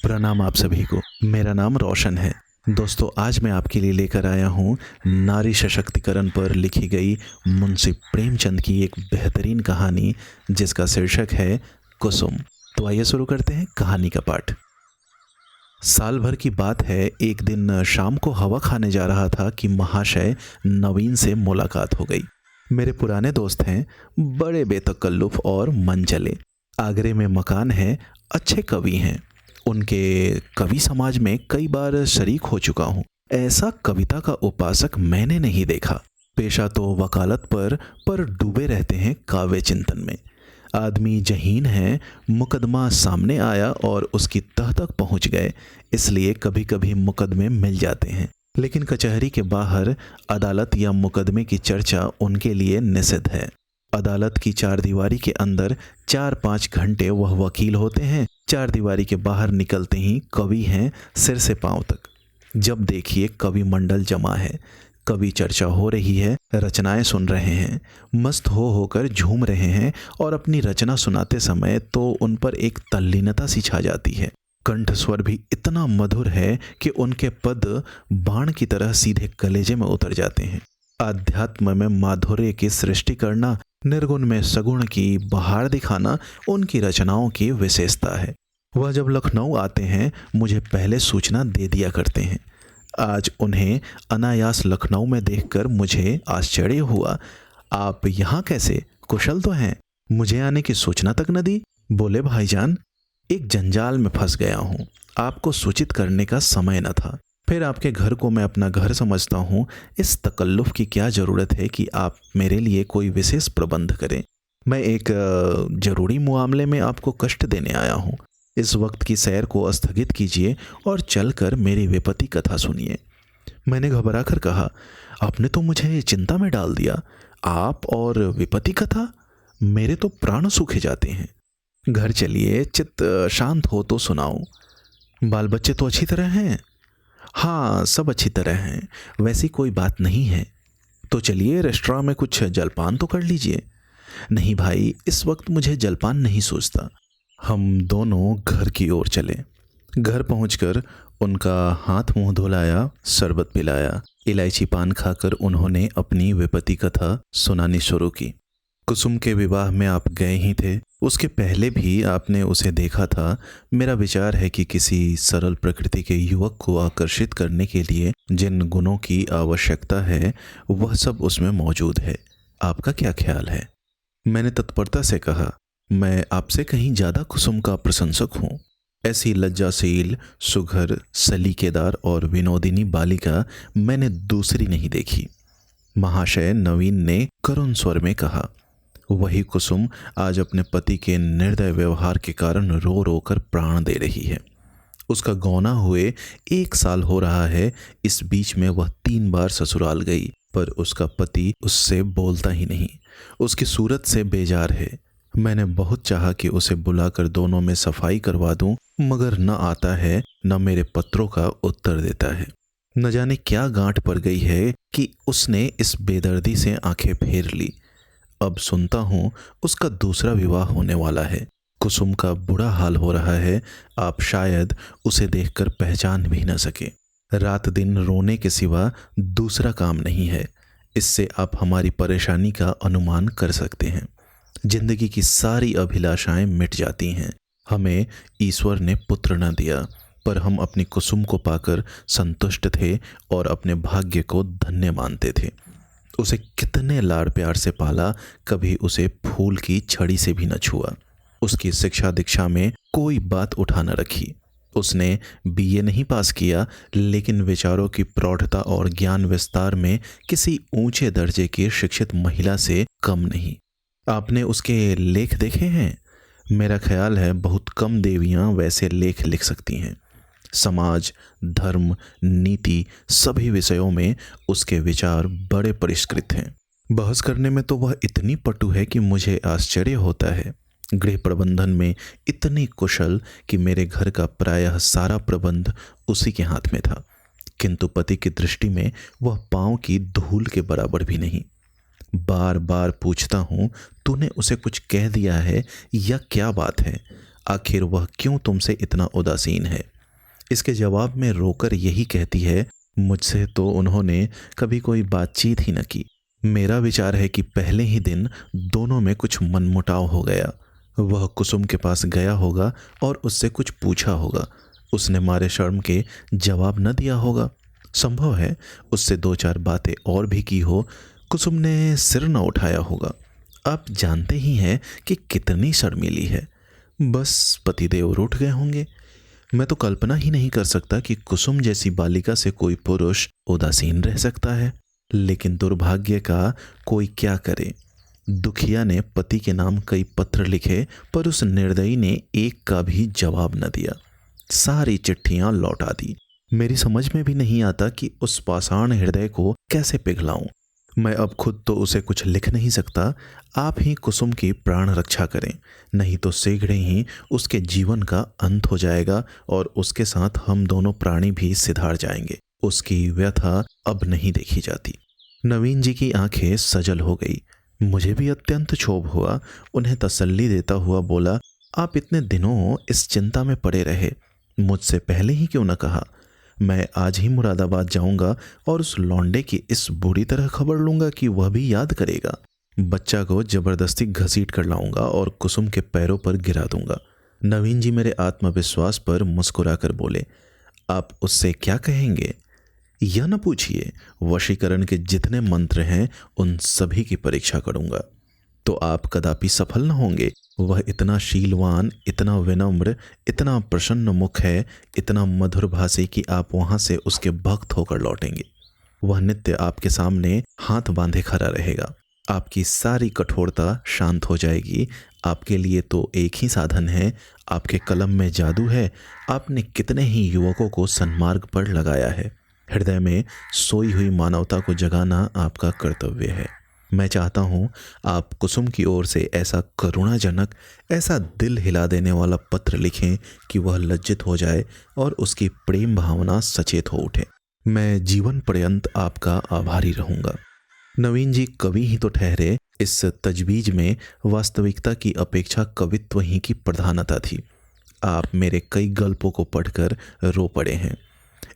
प्रणाम आप सभी को। मेरा नाम रोशन है। दोस्तों, आज मैं आपके लिए लेकर आया हूँ नारी सशक्तिकरण पर लिखी गई मुंशी प्रेमचंद की एक बेहतरीन कहानी, जिसका शीर्षक है कुसुम। तो आइए शुरू करते हैं कहानी का पाठ। साल भर की बात है, एक दिन शाम को हवा खाने जा रहा था कि महाशय नवीन से मुलाकात हो गई। मेरे पुराने दोस्त हैं, बड़े बेतकल्लुफ और मनचले। आगरे में मकान है, अच्छे कवि हैं। उनके कवि समाज में कई बार शरीक हो चुका हूँ। ऐसा कविता का उपासक मैंने नहीं देखा। पेशा तो वकालत पर डूबे रहते हैं काव्य चिंतन में। आदमी जहीन है, मुकदमा सामने आया और उसकी तह तक पहुँच गए, इसलिए कभी कभी मुकदमे मिल जाते हैं। लेकिन कचहरी के बाहर अदालत या मुकदमे की चर्चा उनके लिए निषिद्ध है। अदालत की चारदीवारी के अंदर 4-5 घंटे वह वकील होते हैं, चारदीवारी के बाहर निकलते ही कवि हैं सिर से पांव तक। जब देखिए कवि मंडल जमा है, कवि चर्चा हो रही है, रचनाएं सुन रहे हैं, मस्त हो होकर झूम रहे हैं और अपनी रचना सुनाते समय तो उन पर एक तल्लीनता सी छा जाती है। कंठ स्वर भी इतना मधुर है कि उनके पद बाण की तरह सीधे कलेजे में उतर जाते हैं। आध्यात्म में माधुर्य की सृष्टि करना, निर्गुण में सगुण की बहार दिखाना उनकी रचनाओं की विशेषता है। वह जब लखनऊ आते हैं, मुझे पहले सूचना दे दिया करते हैं। आज उन्हें अनायास लखनऊ में देखकर मुझे आश्चर्य हुआ। आप यहाँ कैसे, कुशल तो हैं? मुझे आने की सूचना तक न दी। बोले, भाईजान, एक जंजाल में फंस गया हूँ, आपको सूचित करने का समय न था। फिर आपके घर को मैं अपना घर समझता हूँ, इस तकल्लुफ़ की क्या ज़रूरत है कि आप मेरे लिए कोई विशेष प्रबंध करें। मैं एक ज़रूरी मामले में आपको कष्ट देने आया हूँ। इस वक्त की सैर को स्थगित कीजिए और चलकर मेरी विपत्ति कथा सुनिए। मैंने घबरा कर कहा, आपने तो मुझे चिंता में डाल दिया। आप और विपत्ति कथा? मेरे तो प्राण सूखे जाते हैं। घर चलिए, चित्त शांत हो तो सुनाओ। बाल बच्चे तो अच्छी तरह हैं? हाँ, सब अच्छी तरह हैं, वैसी कोई बात नहीं है। तो चलिए, रेस्टोरेंट में कुछ जलपान तो कर लीजिए। नहीं भाई, इस वक्त मुझे जलपान नहीं सोचता। हम दोनों घर की ओर चले। घर पहुंचकर उनका हाथ मुंह धुलाया, शरबत पिलाया। इलायची पान खाकर उन्होंने अपनी विपत्ति कथा सुनानी शुरू की। कुसुम के विवाह में आप गए ही थे, उसके पहले भी आपने उसे देखा था। मेरा विचार है कि किसी सरल प्रकृति के युवक को आकर्षित करने के लिए जिन गुणों की आवश्यकता है, वह सब उसमें मौजूद है। आपका क्या ख्याल है? मैंने तत्परता से कहा, मैं आपसे कहीं ज़्यादा कुसुम का प्रशंसक हूँ। ऐसी लज्जाशील, सुघर, सलीकेदार और विनोदिनी बालिका मैंने दूसरी नहीं देखी। महाशय नवीन ने करुण स्वर में कहा। वही कुसुम आज अपने पति के निर्दय व्यवहार के कारण रो रो कर प्राण दे रही है। उसका गौना हुए 1 साल हो रहा है। इस बीच में वह 3 बार ससुराल गई, पर उसका पति उससे बोलता ही नहीं, उसकी सूरत से बेजार है। मैंने बहुत चाहा कि उसे बुलाकर दोनों में सफाई करवा दूं, मगर न आता है, न मेरे पत्रों का उत्तर देता है। न जाने क्या गांठ पड़ गई है कि उसने इस बेदर्दी से आंखें फेर ली। अब सुनता हूँ उसका दूसरा विवाह होने वाला है। कुसुम का बुरा हाल हो रहा है, आप शायद उसे देखकर पहचान भी न सके। रात दिन रोने के सिवा दूसरा काम नहीं है। इससे आप हमारी परेशानी का अनुमान कर सकते हैं। जिंदगी की सारी अभिलाषाएं मिट जाती हैं। हमें ईश्वर ने पुत्र न दिया, पर हम अपनी कुसुम को पाकर संतुष्ट थे और अपने भाग्य को धन्य मानते थे। उसे कितने लाड़ प्यार से पाला, कभी उसे फूल की छड़ी से भी न छुआ। उसकी शिक्षा दीक्षा में कोई बात उठा न रखी। उसने बीए नहीं पास किया, लेकिन विचारों की प्रौढ़ता और ज्ञान विस्तार में किसी ऊंचे दर्जे की शिक्षित महिला से कम नहीं। आपने उसके लेख देखे हैं? मेरा ख्याल है बहुत कम देवियां वैसे लेख लिख सकती हैं। समाज, धर्म, नीति, सभी विषयों में उसके विचार बड़े परिष्कृत हैं। बहस करने में तो वह इतनी पटु है कि मुझे आश्चर्य होता है। गृह प्रबंधन में इतनी कुशल कि मेरे घर का प्रायः सारा प्रबंध उसी के हाथ में था, किंतु पति की दृष्टि में वह पांव की धूल के बराबर भी नहीं। बार बार पूछता हूँ, तूने उसे कुछ कह दिया है या क्या बात है? आखिर वह क्यों तुमसे इतना उदासीन है? इसके जवाब में रोकर यही कहती है, मुझसे तो उन्होंने कभी कोई बातचीत ही न की। मेरा विचार है कि पहले ही दिन दोनों में कुछ मनमुटाव हो गया। वह कुसुम के पास गया होगा और उससे कुछ पूछा होगा। उसने मारे शर्म के जवाब न दिया होगा। संभव है उससे दो चार बातें और भी की हो। कुसुम ने सिर न उठाया होगा। आप जानते ही हैं कि कितनी शर्मीली है। बस पतिदेव रूठ गए होंगे। मैं तो कल्पना ही नहीं कर सकता कि कुसुम जैसी बालिका से कोई पुरुष उदासीन रह सकता है। लेकिन दुर्भाग्य का कोई क्या करे। दुखिया ने पति के नाम कई पत्र लिखे, पर उस निर्दयी ने एक का भी जवाब न दिया। सारी चिट्ठियां लौटा दी। मेरी समझ में भी नहीं आता कि उस पाषाण हृदय को कैसे पिघलाऊं। मैं अब खुद तो उसे कुछ लिख नहीं सकता। आप ही कुसुम की प्राण रक्षा करें, नहीं तो शीघ्र ही उसके जीवन का अंत हो जाएगा और उसके साथ हम दोनों प्राणी भी सिधार जाएंगे। उसकी व्यथा अब नहीं देखी जाती। नवीन जी की आंखें सजल हो गई। मुझे भी अत्यंत क्षोभ हुआ। उन्हें तसल्ली देता हुआ बोला, आप इतने दिनों इस चिंता में पड़े रहे, मुझसे पहले ही क्यों न कहा। मैं आज ही मुरादाबाद जाऊंगा और उस लौंडे की इस बुरी तरह खबर लूंगा कि वह भी याद करेगा। बच्चा को जबरदस्ती घसीट कर लाऊंगा और कुसुम के पैरों पर गिरा दूंगा। नवीन जी मेरे आत्मविश्वास पर मुस्कुराकर बोले, आप उससे क्या कहेंगे? यह न पूछिए। वशीकरण के जितने मंत्र हैं उन सभी की परीक्षा करूंगा तो आप कदापि सफल न होंगे। वह इतना शीलवान, इतना विनम्र, इतना प्रसन्न मुख है, इतना मधुर भाषी कि आप वहां से उसके भक्त होकर लौटेंगे। वह नित्य आपके सामने हाथ बांधे खड़ा रहेगा। आपकी सारी कठोरता शांत हो जाएगी। आपके लिए तो एक ही साधन है, आपके कलम में जादू है। आपने कितने ही युवकों को सन्मार्ग पर लगाया है। हृदय में सोई हुई मानवता को जगाना आपका कर्तव्य है। मैं चाहता हूँ आप कुसुम की ओर से ऐसा करुणाजनक, ऐसा दिल हिला देने वाला पत्र लिखें कि वह लज्जित हो जाए और उसकी प्रेम भावना सचेत हो उठे। मैं जीवन पर्यंत आपका आभारी रहूँगा। नवीन जी कवि ही तो ठहरे। इस तजवीज में वास्तविकता की अपेक्षा कवित्व ही की प्रधानता थी। आप मेरे कई गल्पों को पढ़कर रो पड़े हैं।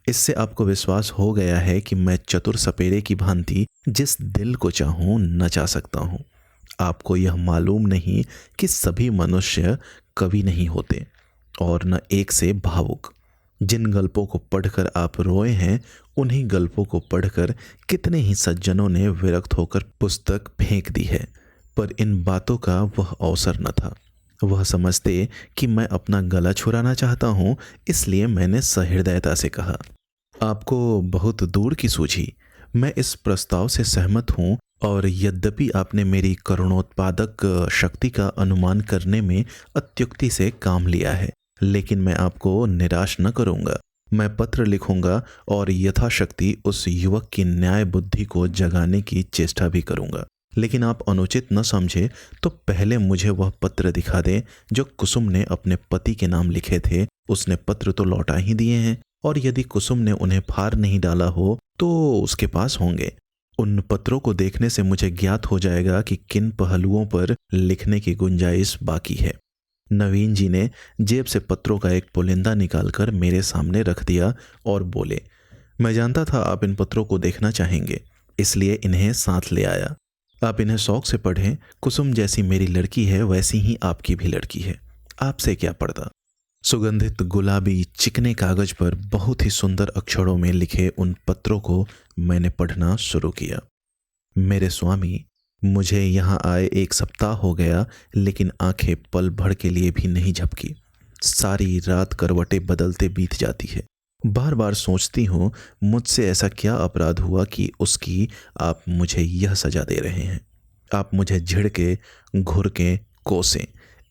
इससे आपको विश्वास हो गया है कि मैं चतुर सपेरे की भांति जिस दिल को चाहूं नचा सकता हूं। आपको यह मालूम नहीं कि सभी मनुष्य कवि नहीं होते और न एक से भावुक। जिन गल्पों को पढ़कर आप रोए हैं, उन्हीं गल्पों को पढ़कर कितने ही सज्जनों ने विरक्त होकर पुस्तक फेंक दी है। पर इन बातों का वह अवसर न था। वह समझते कि मैं अपना गला छुड़ाना चाहता हूँ, इसलिए मैंने सहृदयता से कहा, आपको बहुत दूर की सूझी। मैं इस प्रस्ताव से सहमत हूँ और यद्यपि आपने मेरी करुणोत्पादक शक्ति का अनुमान करने में अत्युक्ति से काम लिया है, लेकिन मैं आपको निराश न करूँगा। मैं पत्र लिखूँगा और यथाशक्ति उस युवक की न्याय बुद्धि को जगाने की चेष्टा भी करूँगा। लेकिन आप अनुचित न समझे तो पहले मुझे वह पत्र दिखा दें जो कुसुम ने अपने पति के नाम लिखे थे। उसने पत्र तो लौटा ही दिए हैं, और यदि कुसुम ने उन्हें फाड़ नहीं डाला हो तो उसके पास होंगे। उन पत्रों को देखने से मुझे ज्ञात हो जाएगा कि किन पहलुओं पर लिखने की गुंजाइश बाकी है। नवीन जी ने जेब से पत्रों का एक पुलिंदा निकालकर मेरे सामने रख दिया और बोले, मैं जानता था आप इन पत्रों को देखना चाहेंगे, इसलिए इन्हें साथ ले आया। आप इन्हें शौक से पढ़ें। कुसुम जैसी मेरी लड़की है, वैसी ही आपकी भी लड़की है। आपसे क्या पर्दा। सुगंधित गुलाबी चिकने कागज पर बहुत ही सुंदर अक्षरों में लिखे उन पत्रों को मैंने पढ़ना शुरू किया। मेरे स्वामी, मुझे यहाँ आए 1 सप्ताह हो गया, लेकिन आंखें पल भर के लिए भी नहीं झपकी। सारी रात करवटें बदलते बीत जाती है। बार बार सोचती हूँ, मुझसे ऐसा क्या अपराध हुआ कि उसकी आप मुझे यह सजा दे रहे हैं। आप मुझे झिड़के, घुरके, कोसें,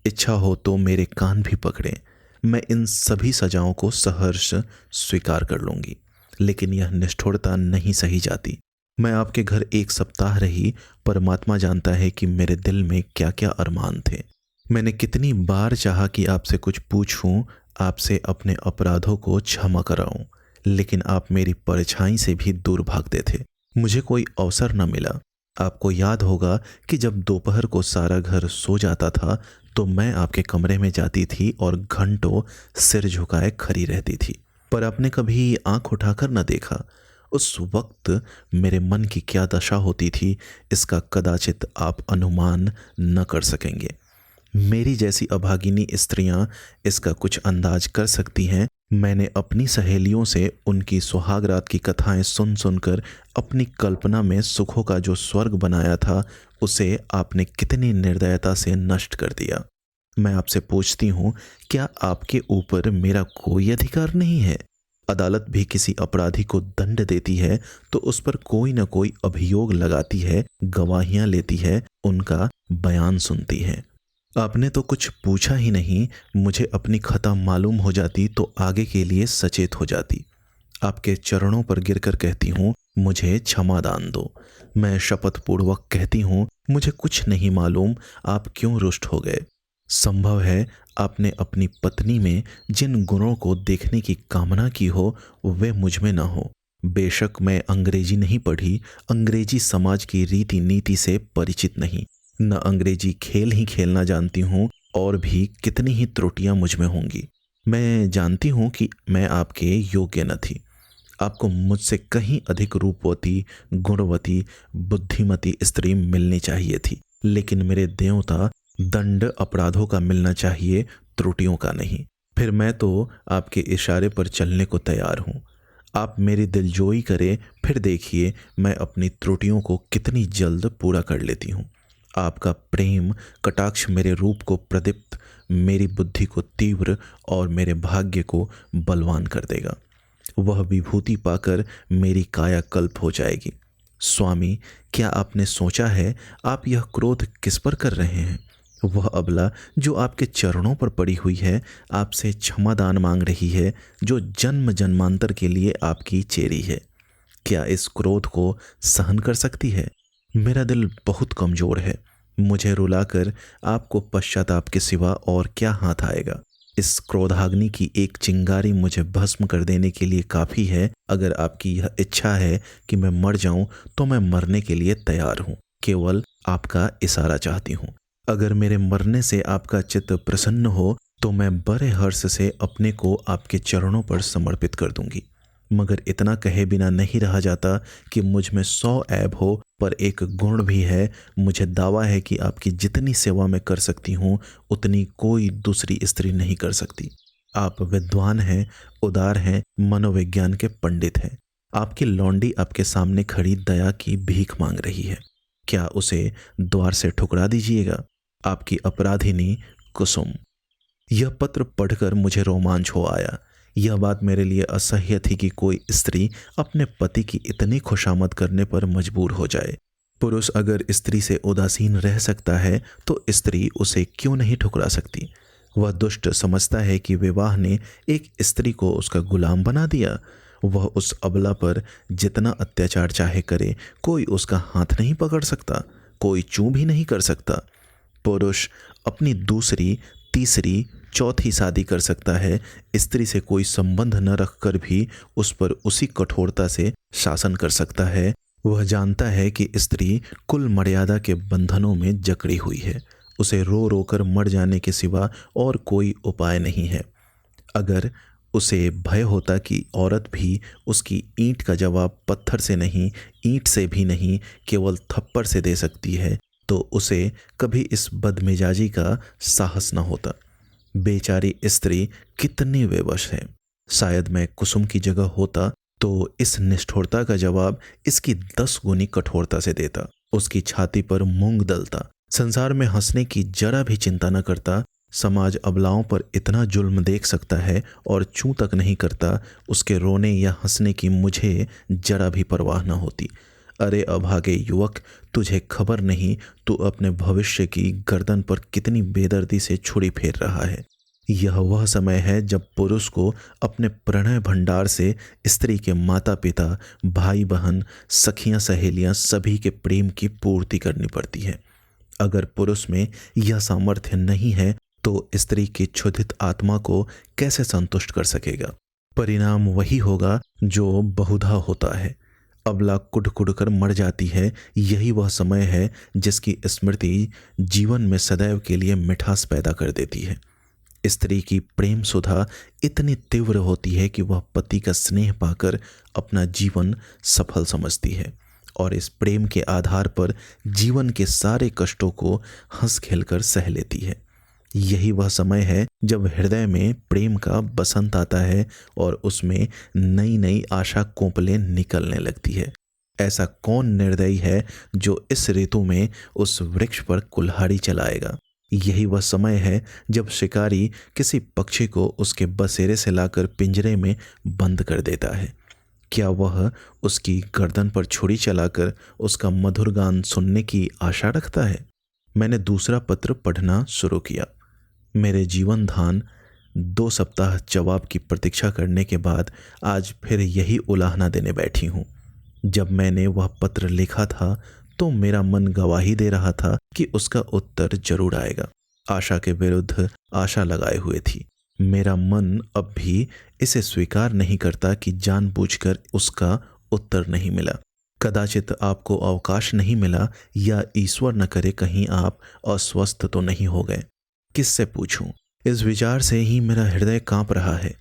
इच्छा हो तो मेरे कान भी पकड़ें। मैं इन सभी सजाओं को सहर्ष स्वीकार कर लूँगी, लेकिन यह निष्ठुरता नहीं सही जाती। मैं आपके घर 1 सप्ताह रही। परमात्मा जानता है कि मेरे दिल में क्या क्या अरमान थे। मैंने कितनी बार चाहा कि आपसे कुछ पूछूं, आपसे अपने अपराधों को क्षमा कराऊं, लेकिन आप मेरी परछाई से भी दूर भागते थे। मुझे कोई अवसर न मिला। आपको याद होगा कि जब दोपहर को सारा घर सो जाता था तो मैं आपके कमरे में जाती थी और घंटों सिर झुकाए खड़ी रहती थी। पर आपने कभी आंख उठाकर न देखा। उस वक्त मेरे मन की क्या दशा होती थी, इसका कदाचित आप अनुमान न कर सकेंगे। मेरी जैसी अभागिनी स्त्रियां इसका कुछ अंदाज कर सकती हैं। मैंने अपनी सहेलियों से उनकी सुहागरात की कथाएं सुन सुनकर अपनी कल्पना में सुखों का जो स्वर्ग बनाया था, उसे आपने कितनी निर्दयता से नष्ट कर दिया। मैं आपसे पूछती हूँ, क्या आपके ऊपर मेरा कोई अधिकार नहीं है? अदालत भी किसी अपराधी को दंड देती है तो उस पर कोई न कोई अभियोग लगाती है, गवाहियां लेती है, उनका बयान सुनती है। आपने तो कुछ पूछा ही नहीं। मुझे अपनी खता मालूम हो जाती तो आगे के लिए सचेत हो जाती। आपके चरणों पर गिरकर कहती हूँ, मुझे क्षमा दान दो। मैं शपथ पूर्वक कहती हूँ, मुझे कुछ नहीं मालूम आप क्यों रुष्ट हो गए। संभव है आपने अपनी पत्नी में जिन गुणों को देखने की कामना की हो, वे मुझ में न हो। बेशक मैं अंग्रेजी नहीं पढ़ी, अंग्रेजी समाज की रीति नीति से परिचित नहीं, न अंग्रेजी खेल ही खेलना जानती हूँ, और भी कितनी ही त्रुटियां मुझ में होंगी। मैं जानती हूँ कि मैं आपके योग्य न थी। आपको मुझसे कहीं अधिक रूपवती, गुणवती, बुद्धिमती स्त्री मिलनी चाहिए थी, लेकिन मेरे देवता, दंड अपराधों का मिलना चाहिए, त्रुटियों का नहीं। फिर मैं तो आपके इशारे पर चलने को तैयार हूँ। आप मेरी दिलजोई करें, फिर देखिए मैं अपनी त्रुटियों को कितनी जल्द पूरा कर लेती हूँ। आपका प्रेम कटाक्ष मेरे रूप को प्रदीप्त, मेरी बुद्धि को तीव्र और मेरे भाग्य को बलवान कर देगा। वह विभूति पाकर मेरी काया कल्प हो जाएगी। स्वामी, क्या आपने सोचा है आप यह क्रोध किस पर कर रहे हैं? वह अबला जो आपके चरणों पर पड़ी हुई है, आपसे क्षमादान मांग रही है, जो जन्म जन्मांतर के लिए आपकी चेरी है। क्या इस क्रोध को सहन कर सकती है? मेरा दिल बहुत कमजोर है। मुझे रुलाकर आपको पश्चाताप के सिवा और क्या हाथ आएगा? इस क्रोधाग्नि की एक चिंगारी मुझे भस्म कर देने के लिए काफ़ी है। अगर आपकी यह इच्छा है कि मैं मर जाऊं, तो मैं मरने के लिए तैयार हूं। केवल आपका इशारा चाहती हूं। अगर मेरे मरने से आपका चित्त प्रसन्न हो, तो मैं बड़े हर्ष से अपने को आपके चरणों पर समर्पित कर दूंगी। मगर इतना कहे बिना नहीं रहा जाता कि मुझ में 100 ऐब हो, पर एक गुण भी है। मुझे दावा है कि आपकी जितनी सेवा मैं कर सकती हूँ, उतनी कोई दूसरी स्त्री नहीं कर सकती। आप विद्वान हैं, उदार हैं, मनोविज्ञान के पंडित हैं। आपकी लौंडी आपके सामने खड़ी दया की भीख मांग रही है। क्या उसे द्वार से ठुकरा दीजिएगा? आपकी अपराधिनी कुसुम। यह पत्र पढ़कर मुझे रोमांच हो आया। यह बात मेरे लिए असह्य थी कि कोई स्त्री अपने पति की इतनी खुशामद करने पर मजबूर हो जाए। पुरुष अगर स्त्री से उदासीन रह सकता है, तो स्त्री उसे क्यों नहीं ठुकरा सकती? वह दुष्ट समझता है कि विवाह ने एक स्त्री को उसका गुलाम बना दिया। वह उस अबला पर जितना अत्याचार चाहे करे, कोई उसका हाथ नहीं पकड़ सकता, कोई चूं भी नहीं कर सकता। पुरुष अपनी दूसरी, तीसरी, चौथी शादी कर सकता है। स्त्री से कोई संबंध न रखकर भी उस पर उसी कठोरता से शासन कर सकता है। वह जानता है कि स्त्री कुल मर्यादा के बंधनों में जकड़ी हुई है। उसे रो रो कर मर जाने के सिवा और कोई उपाय नहीं है। अगर उसे भय होता कि औरत भी उसकी ईंट का जवाब पत्थर से नहीं, ईंट से भी नहीं, केवल थप्पड़ से दे सकती है, तो उसे कभी इस बदमिजाजी का साहस न होता। बेचारी स्त्री कितनी बेबस है। शायद मैं कुसुम की जगह होता तो इस निष्ठुरता का जवाब इसकी 10 गुनी कठोरता से देता। उसकी छाती पर मूंग दलता। संसार में हंसने की जरा भी चिंता न करता। समाज अबलाओं पर इतना जुल्म देख सकता है और चूं तक नहीं करता। उसके रोने या हंसने की मुझे जरा भी परवाह न होती। अरे अभागे युवक, तुझे खबर नहीं, तू अपने भविष्य की गर्दन पर कितनी बेदर्दी से छुरी फेर रहा है। यह वह समय है जब पुरुष को अपने प्रणय भंडार से स्त्री के माता पिता, भाई बहन, सखियां सहेलियां सभी के प्रेम की पूर्ति करनी पड़ती है। अगर पुरुष में यह सामर्थ्य नहीं है, तो स्त्री की क्षुधित आत्मा को कैसे संतुष्ट कर सकेगा? परिणाम वही होगा जो बहुधा होता है। अबला कुढ़ कुढ़ कर मर जाती है। यही वह समय है जिसकी स्मृति जीवन में सदैव के लिए मिठास पैदा कर देती है। स्त्री की प्रेम सुधा इतनी तीव्र होती है कि वह पति का स्नेह पाकर अपना जीवन सफल समझती है और इस प्रेम के आधार पर जीवन के सारे कष्टों को हंस खेलकर सह लेती है। यही वह समय है जब हृदय में प्रेम का बसंत आता है और उसमें नई नई आशा कोपलें निकलने लगती है। ऐसा कौन निर्दयी है जो इस ऋतु में उस वृक्ष पर कुल्हाड़ी चलाएगा। यही वह समय है जब शिकारी किसी पक्षी को उसके बसेरे से लाकर पिंजरे में बंद कर देता है। क्या वह उसकी गर्दन पर छुरी चलाकर उसका मधुर गान सुनने की आशा रखता है। मैंने दूसरा पत्र पढ़ना शुरू किया। मेरे जीवन धान 2 सप्ताह जवाब की प्रतीक्षा करने के बाद आज फिर यही उलाहना देने बैठी हूँ। जब मैंने वह पत्र लिखा था तो मेरा मन गवाही दे रहा था कि उसका उत्तर जरूर आएगा। आशा के विरुद्ध आशा लगाए हुए थी। मेरा मन अब भी इसे स्वीकार नहीं करता कि जानबूझकर उसका उत्तर नहीं मिला। कदाचित आपको अवकाश नहीं मिला या ईश्वर न करे कहीं आप अस्वस्थ तो नहीं हो गए। किससे पूछूं? इस विचार से ही मेरा हृदय कांप रहा है।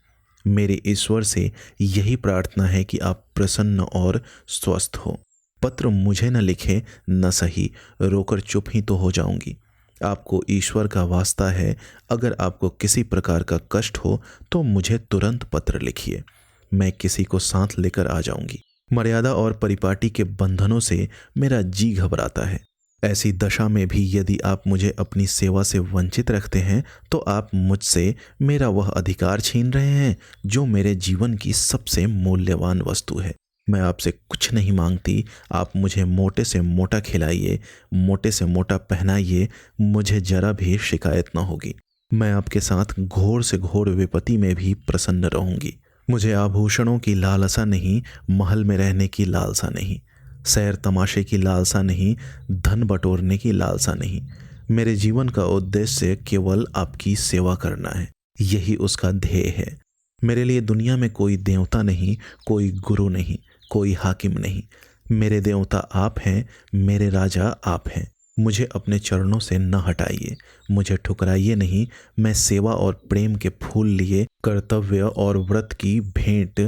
मेरे ईश्वर से यही प्रार्थना है कि आप प्रसन्न और स्वस्थ हो। पत्र मुझे न लिखे न सही, रोकर चुप ही तो हो जाऊंगी। आपको ईश्वर का वास्ता है, अगर आपको किसी प्रकार का कष्ट हो तो मुझे तुरंत पत्र लिखिए। मैं किसी को साथ लेकर आ जाऊंगी। मर्यादा और परिपाटी के बंधनों से मेरा जी घबराता है। ऐसी दशा में भी यदि आप मुझे अपनी सेवा से वंचित रखते हैं तो आप मुझसे मेरा वह अधिकार छीन रहे हैं जो मेरे जीवन की सबसे मूल्यवान वस्तु है। मैं आपसे कुछ नहीं मांगती। आप मुझे मोटे से मोटा खिलाइए, मोटे से मोटा पहनाइए, मुझे जरा भी शिकायत न होगी। मैं आपके साथ घोर से घोर विपत्ति में भी प्रसन्न रहूंगी। मुझे आभूषणों की लालसा नहीं, महल में रहने की लालसा नहीं, सैर तमाशे की लालसा नहीं, धन बटोरने की लालसा नहीं। मेरे जीवन का उद्देश्य केवल आपकी सेवा करना है। यही उसका ध्येय है। मेरे लिए दुनिया में कोई देवता नहीं, कोई गुरु नहीं, कोई हाकिम नहीं। मेरे देवता आप हैं, मेरे राजा आप हैं। मुझे अपने चरणों से न हटाइए, मुझे ठुकराइए नहीं। मैं सेवा और प्रेम के फूल लिए कर्तव्य और व्रत की भेंट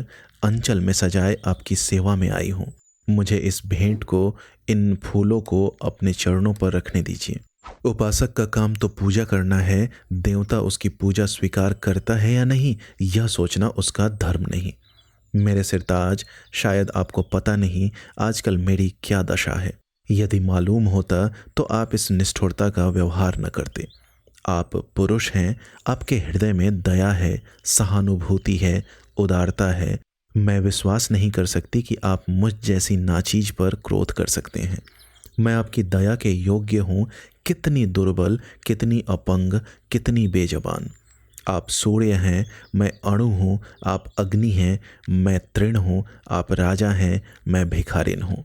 अंचल में सजाए आपकी सेवा में आई हूँ। मुझे इस भेंट को, इन फूलों को अपने चरणों पर रखने दीजिए। उपासक का काम तो पूजा करना है। देवता उसकी पूजा स्वीकार करता है या नहीं, यह सोचना उसका धर्म नहीं। मेरे सिरताज, शायद आपको पता नहीं आजकल मेरी क्या दशा है। यदि मालूम होता तो आप इस निष्ठुरता का व्यवहार न करते। आप पुरुष हैं, आपके हृदय में दया है, सहानुभूति है, उदारता है। मैं विश्वास नहीं कर सकती कि आप मुझ जैसी नाचीज पर क्रोध कर सकते हैं। मैं आपकी दया के योग्य हूँ। कितनी दुर्बल, कितनी अपंग, कितनी बेजबान। आप सूर्य हैं, मैं अणु हूँ। आप अग्नि हैं, मैं तृण हूँ। आप राजा हैं, मैं भिखारिन हूँ।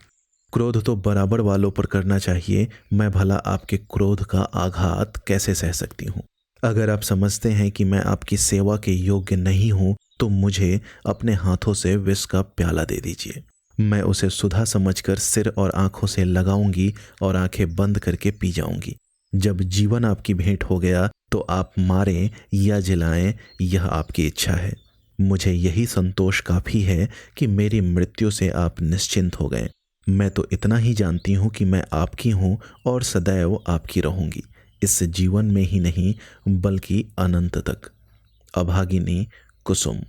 क्रोध तो बराबर वालों पर करना चाहिए। मैं भला आपके क्रोध का आघात कैसे सह सकती हूँ? अगर आप समझते हैं कि मैं आपकी सेवा के योग्य नहीं हूँ तो मुझे अपने हाथों से विष का प्याला दे दीजिए। मैं उसे सुधा समझकर सिर और आंखों से लगाऊंगी और आंखें बंद करके पी जाऊंगी। जब जीवन आपकी भेंट हो गया तो आप मारें या जिलाएं, यह आपकी इच्छा है। मुझे यही संतोष काफ़ी है कि मेरी मृत्यु से आप निश्चिंत हो गए। मैं तो इतना ही जानती हूँ कि मैं आपकी हूँ और सदैव आपकी रहूँगी, इस जीवन में ही नहीं बल्कि अनंत तक। अभागिनी कुसुम।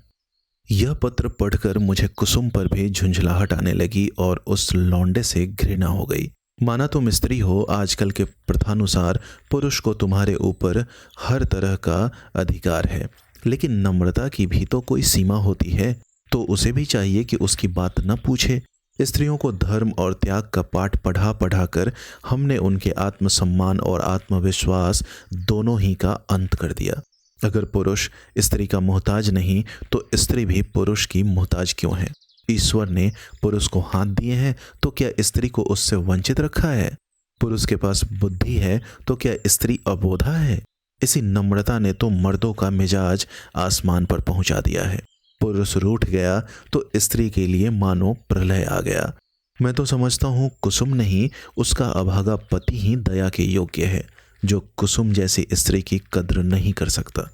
यह पत्र पढ़कर मुझे कुसुम पर भी झुंझलाहट आने लगी और उस लौंडे से घृणा हो गई। माना तुम स्त्री हो, आजकल के प्रथानुसार पुरुष को तुम्हारे ऊपर हर तरह का अधिकार है, लेकिन नम्रता की भी तो कोई सीमा होती है। तो उसे भी चाहिए कि उसकी बात न पूछे। स्त्रियों को धर्म और त्याग का पाठ पढ़ा पढ़ा कर हमने उनके आत्मसम्मान और आत्मविश्वास दोनों ही का अंत कर दिया। अगर पुरुष स्त्री का मोहताज नहीं तो स्त्री भी पुरुष की मोहताज क्यों है? ईश्वर ने पुरुष को हाथ दिए हैं तो क्या स्त्री को उससे वंचित रखा है? पुरुष के पास बुद्धि है तो क्या स्त्री अबोधा है? इसी नम्रता ने तो मर्दों का मिजाज आसमान पर पहुंचा दिया है। पुरुष रूठ गया तो स्त्री के लिए मानो प्रलय आ गया। मैं तो समझता हूँ कुसुम नहीं, उसका अभागा पति ही दया के योग्य है, जो कुसुम जैसी स्त्री की कद्र नहीं कर सकता।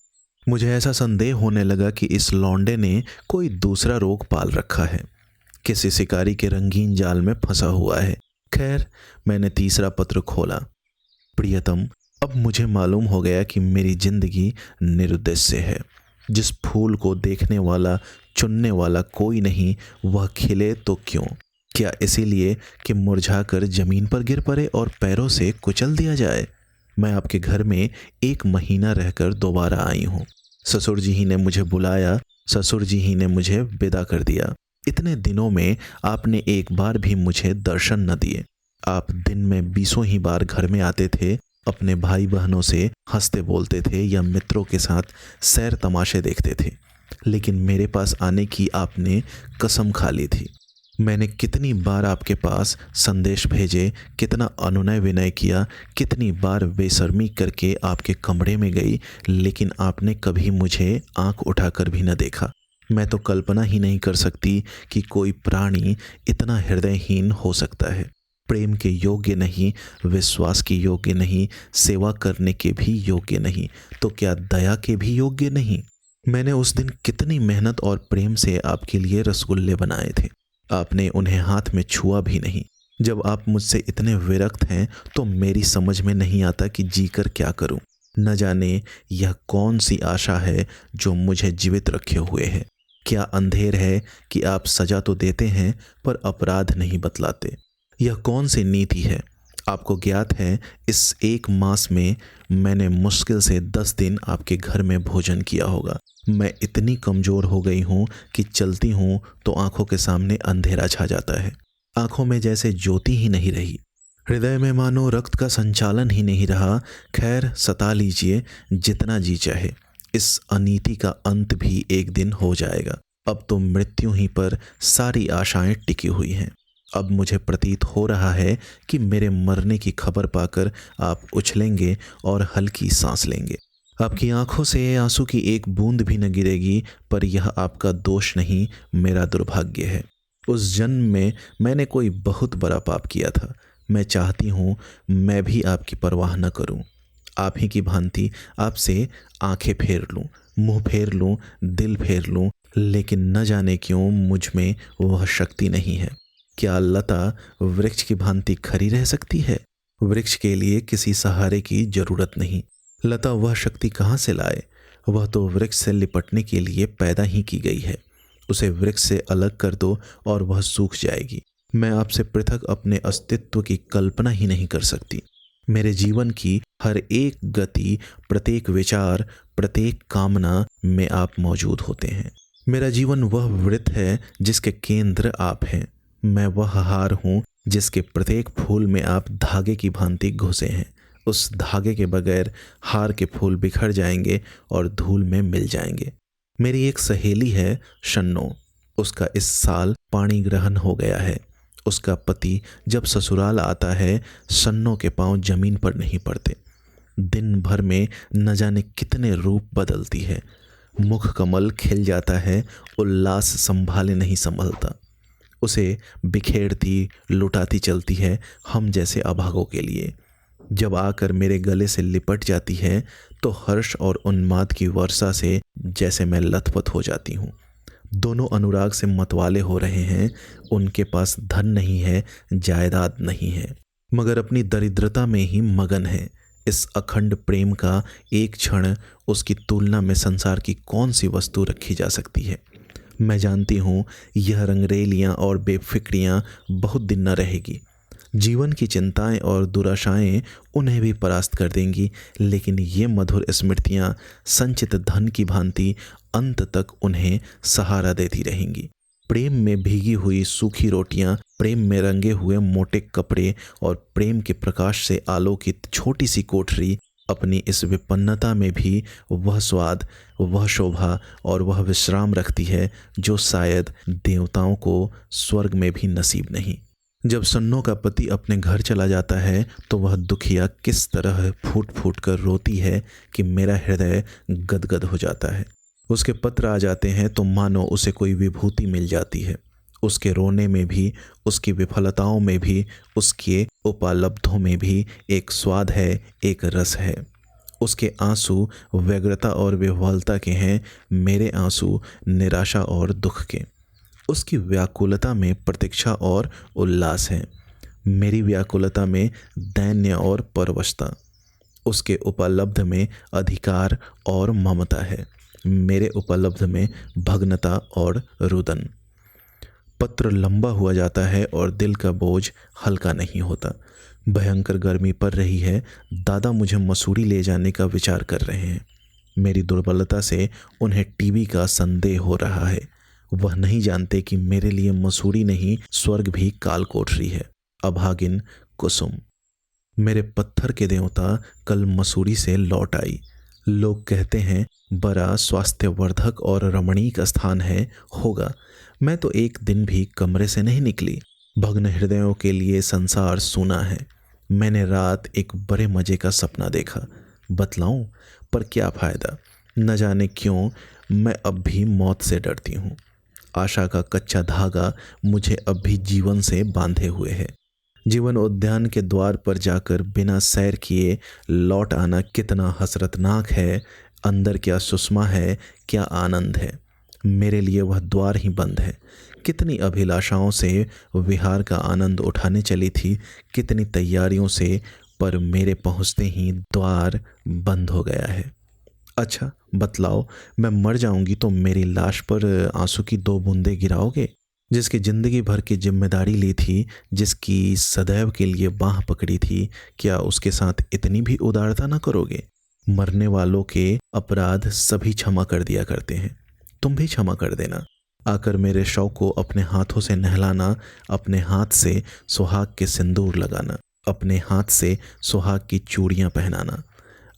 मुझे ऐसा संदेह होने लगा कि इस लौंडे ने कोई दूसरा रोग पाल रखा है, किसी शिकारी के रंगीन जाल में फंसा हुआ है। खैर, मैंने तीसरा पत्र खोला। प्रियतम, अब मुझे मालूम हो गया कि मेरी जिंदगी निरुद्देश्य है। जिस फूल को देखने वाला चुनने वाला कोई नहीं, वह खिले तो क्यों? क्या इसीलिए कि मुरझाकर जमीन पर गिर पड़े और पैरों से कुचल दिया जाए? मैं आपके घर में 1 महीना रहकर दोबारा आई हूँ। ससुर जी ही ने मुझे बुलाया, ससुर जी ही ने मुझे विदा कर दिया। इतने दिनों में आपने एक बार भी मुझे दर्शन न दिए। आप दिन में 20 ही बार घर में आते थे, अपने भाई बहनों से हंसते बोलते थे या मित्रों के साथ सैर तमाशे देखते थे, लेकिन मेरे पास आने की आपने कसम खा ली थी। मैंने कितनी बार आपके पास संदेश भेजे, कितना अनुनय विनय किया, कितनी बार बेशर्मी करके आपके कमरे में गई, लेकिन आपने कभी मुझे आंख उठाकर भी न देखा। मैं तो कल्पना ही नहीं कर सकती कि कोई प्राणी इतना हृदयहीन हो सकता है। प्रेम के योग्य नहीं, विश्वास के योग्य नहीं, सेवा करने के भी योग्य नहीं, तो क्या दया के भी योग्य नहीं? मैंने उस दिन कितनी मेहनत और प्रेम से आपके लिए रसगुल्ले बनाए थे, आपने उन्हें हाथ में छुआ भी नहीं। जब आप मुझसे इतने विरक्त हैं तो मेरी समझ में नहीं आता कि जीकर क्या करूं। न जाने यह कौन सी आशा है जो मुझे जीवित रखे हुए है। क्या अंधेर है कि आप सजा तो देते हैं पर अपराध नहीं बतलाते। यह कौन सी नीति है? आपको ज्ञात है, इस 1 मास में मैंने मुश्किल से 10 दिन आपके घर में भोजन किया होगा। मैं इतनी कमज़ोर हो गई हूँ कि चलती हूँ तो आंखों के सामने अंधेरा छा जाता है। आंखों में जैसे ज्योति ही नहीं रही, हृदय में मानो रक्त का संचालन ही नहीं रहा। खैर, सता लीजिए जितना जी चाहे, इस अनीति का अंत भी एक दिन हो जाएगा। अब तो मृत्यु ही पर सारी आशाएं टिकी हुई हैं। अब मुझे प्रतीत हो रहा है कि मेरे मरने की खबर पाकर आप उछलेंगे और हल्की सांस लेंगे। आपकी आंखों से आंसू की एक बूंद भी न गिरेगी, पर यह आपका दोष नहीं, मेरा दुर्भाग्य है। उस जन्म में मैंने कोई बहुत बड़ा पाप किया था। मैं चाहती हूँ मैं भी आपकी परवाह न करूँ, आप ही की भांति आपसे आंखें फेर लूँ, मुंह फेर लूँ, दिल फेर लूँ, लेकिन न जाने क्यों मुझ में वह शक्ति नहीं है। क्या लता वृक्ष की भांति खड़ी रह सकती है? वृक्ष के लिए किसी सहारे की जरूरत नहीं। लता वह शक्ति कहाँ से लाए? वह तो वृक्ष से लिपटने के लिए पैदा ही की गई है। उसे वृक्ष से अलग कर दो और वह सूख जाएगी। मैं आपसे पृथक अपने अस्तित्व की कल्पना ही नहीं कर सकती। मेरे जीवन की हर एक गति, प्रत्येक विचार, प्रत्येक कामना में आप मौजूद होते हैं। मेरा जीवन वह वृत्त है जिसके केंद्र आप हैं। मैं वह हार हूँ जिसके प्रत्येक फूल में आप धागे की भांति घुसे हैं। उस धागे के बगैर हार के फूल बिखर जाएंगे और धूल में मिल जाएंगे। मेरी एक सहेली है शन्नो, उसका इस साल पाणी ग्रहण हो गया है। उसका पति जब ससुराल आता है, शन्नो के पांव जमीन पर नहीं पड़ते। दिन भर में न जाने कितने रूप बदलती है। मुख कमल खिल जाता है, उल्लास संभाले नहीं संभलता। उसे बिखेरती लुटाती चलती है हम जैसे अभागों के लिए। जब आकर मेरे गले से लिपट जाती है तो हर्ष और उन्माद की वर्षा से जैसे मैं लथपथ हो जाती हूँ। दोनों अनुराग से मतवाले हो रहे हैं। उनके पास धन नहीं है, जायदाद नहीं है, मगर अपनी दरिद्रता में ही मगन है। इस अखंड प्रेम का एक क्षण उसकी तुलना में संसार की कौन सी वस्तु रखी जा सकती है? मैं जानती हूँ यह रंगरेलियाँ और बेफिक्रियाँ बहुत दिन न रहेगी। जीवन की चिंताएं और दुराशाएं उन्हें भी परास्त कर देंगी, लेकिन ये मधुर स्मृतियाँ संचित धन की भांति अंत तक उन्हें सहारा देती रहेंगी। प्रेम में भीगी हुई सूखी रोटियां, प्रेम में रंगे हुए मोटे कपड़े और प्रेम के प्रकाश से आलोकित छोटी सी कोठरी अपनी इस विपन्नता में भी वह स्वाद, वह शोभा और वह विश्राम रखती है जो शायद देवताओं को स्वर्ग में भी नसीब नहीं। जब सन्नो का पति अपने घर चला जाता है तो वह दुखिया किस तरह फूट फूट कर रोती है कि मेरा हृदय गदगद हो जाता है। उसके पत्र आ जाते हैं तो मानो उसे कोई विभूति मिल जाती है। उसके रोने में भी, उसकी विफलताओं में भी, उसके उपालब्धों में भी एक स्वाद है, एक रस है। उसके आंसू व्यग्रता और विह्वलता के हैं, मेरे आंसू निराशा और दुख के। उसकी व्याकुलता में प्रतीक्षा और उल्लास है, मेरी व्याकुलता में दैन्य और परवशता। उसके उपलब्ध में अधिकार और ममता है, मेरे उपलब्ध में भग्नता और रुदन। पत्र लंबा हुआ जाता है और दिल का बोझ हल्का नहीं होता। भयंकर गर्मी पड़ रही है। दादा मुझे मसूरी ले जाने का विचार कर रहे हैं। मेरी दुर्बलता से उन्हें टीबी का संदेह हो रहा है। वह नहीं जानते कि मेरे लिए मसूरी नहीं, स्वर्ग भी काल कोठरी है। अभागिन कुसुम। मेरे पत्थर के देवता कल मसूरी से लौट आई। लोग कहते हैं बड़ा स्वास्थ्यवर्धक और रमणीक स्थान है, होगा। मैं तो एक दिन भी कमरे से नहीं निकली। भग्न हृदयों के लिए संसार सूना है। मैंने रात एक बड़े मजे का सपना देखा, बतलाऊं? पर क्या फ़ायदा, न जाने क्यों मैं अब भी मौत से डरती हूँ। आशा का कच्चा धागा मुझे अब भी जीवन से बांधे हुए है। जीवन उद्यान के द्वार पर जाकर बिना सैर किए लौट आना कितना हसरतनाक है। अंदर क्या सुषमा है, क्या आनंद है। मेरे लिए वह द्वार ही बंद है। कितनी अभिलाषाओं से विहार का आनंद उठाने चली थी, कितनी तैयारियों से, पर मेरे पहुंचते ही द्वार बंद हो गया है। अच्छा बतलाओ, मैं मर जाऊंगी तो मेरी लाश पर आंसू की 2 बूंदें गिराओगे? जिसकी जिंदगी भर की जिम्मेदारी ली थी, जिसकी सदैव के लिए बाह पकड़ी थी, क्या उसके साथ इतनी भी उदारता न करोगे? मरने वालों के अपराध सभी क्षमा कर दिया करते हैं, तुम भी क्षमा कर देना। आकर मेरे शव को अपने हाथों से नहलाना, अपने हाथ से सुहाग के सिंदूर लगाना, अपने हाथ से सुहाग की चूड़ियाँ पहनाना,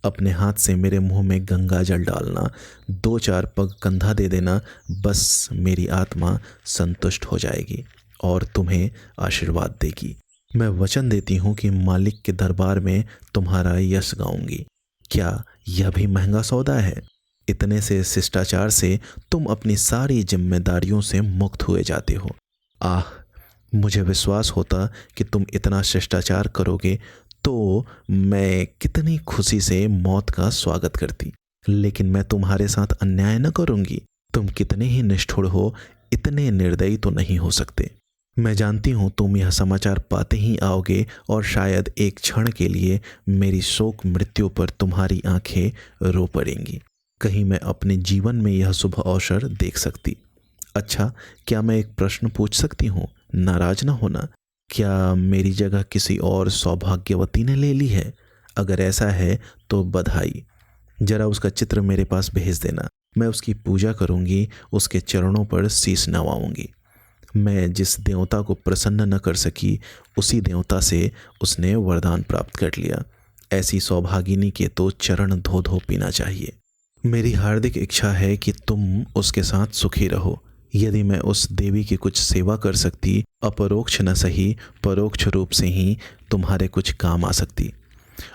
अपने हाथ से मेरे मुंह में गंगा जल डालना, 2-4 पग कंधा दे देना। बस मेरी आत्मा संतुष्ट हो जाएगी और तुम्हें आशीर्वाद देगी। मैं वचन देती हूँ कि मालिक के दरबार में तुम्हारा यश गाऊंगी। क्या यह भी महंगा सौदा है? इतने से शिष्टाचार से तुम अपनी सारी जिम्मेदारियों से मुक्त हुए जाते हो। आह, मुझे विश्वास होता कि तुम इतना शिष्टाचार करोगे तो मैं कितनी खुशी से मौत का स्वागत करती। लेकिन मैं तुम्हारे साथ अन्याय न करूंगी। तुम कितने ही निष्ठुर हो, इतने निर्दयी तो नहीं हो सकते। मैं जानती हूँ तुम यह समाचार पाते ही आओगे और शायद एक क्षण के लिए मेरी शोक मृत्यु पर तुम्हारी आंखें रो पड़ेंगी। कहीं मैं अपने जीवन में यह शुभ अवसर देख सकती। अच्छा, क्या मैं एक प्रश्न पूछ सकती हूँ? नाराज न होना। क्या मेरी जगह किसी और सौभाग्यवती ने ले ली है? अगर ऐसा है तो बधाई। जरा उसका चित्र मेरे पास भेज देना। मैं उसकी पूजा करूँगी, उसके चरणों पर शीश नवाऊंगी। मैं जिस देवता को प्रसन्न न कर सकी, उसी देवता से उसने वरदान प्राप्त कर लिया। ऐसी सौभागिनी के तो चरण धो धो पीना चाहिए। मेरी हार्दिक इच्छा है कि तुम उसके साथ सुखी रहो। यदि मैं उस देवी की कुछ सेवा कर सकती, अपरोक्ष न सही परोक्ष रूप से ही तुम्हारे कुछ काम आ सकती।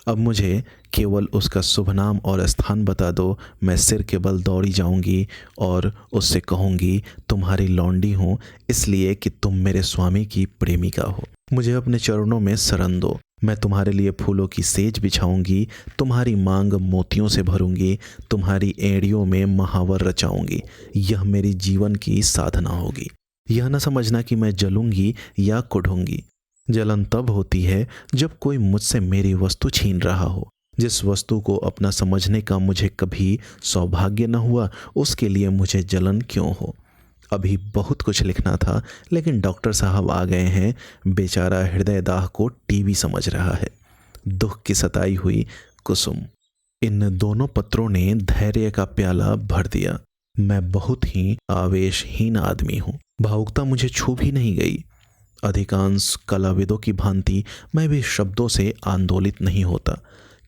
अब मुझे केवल उसका शुभ नाम और स्थान बता दो। मैं सिर के बल दौड़ी जाऊंगी और उससे कहूंगी, तुम्हारी लौंडी हूँ इसलिए कि तुम मेरे स्वामी की प्रेमिका हो। मुझे अपने चरणों में शरण दो। मैं तुम्हारे लिए फूलों की सेज बिछाऊंगी, तुम्हारी मांग मोतियों से भरूंगी, तुम्हारी एड़ियों में महावर रचाऊंगी। यह मेरी जीवन की साधना होगी। यह न समझना कि मैं जलूंगी या कुढ़ूंगी। जलन तब होती है जब कोई मुझसे मेरी वस्तु छीन रहा हो। जिस वस्तु को अपना समझने का मुझे कभी सौभाग्य न हुआ, उसके लिए मुझे जलन क्यों हो। अभी बहुत कुछ लिखना था, लेकिन डॉक्टर साहब आ गए हैं। बेचारा हृदय दाह को टीबी समझ रहा है। दुख की सताई हुई कुसुम। इन दोनों पत्रों ने धैर्य का प्याला भर दिया। मैं बहुत ही आवेशहीन आदमी हूँ। भावुकता मुझे छू भी नहीं गई। अधिकांश कलाविदों की भांति मैं भी शब्दों से आंदोलित नहीं होता।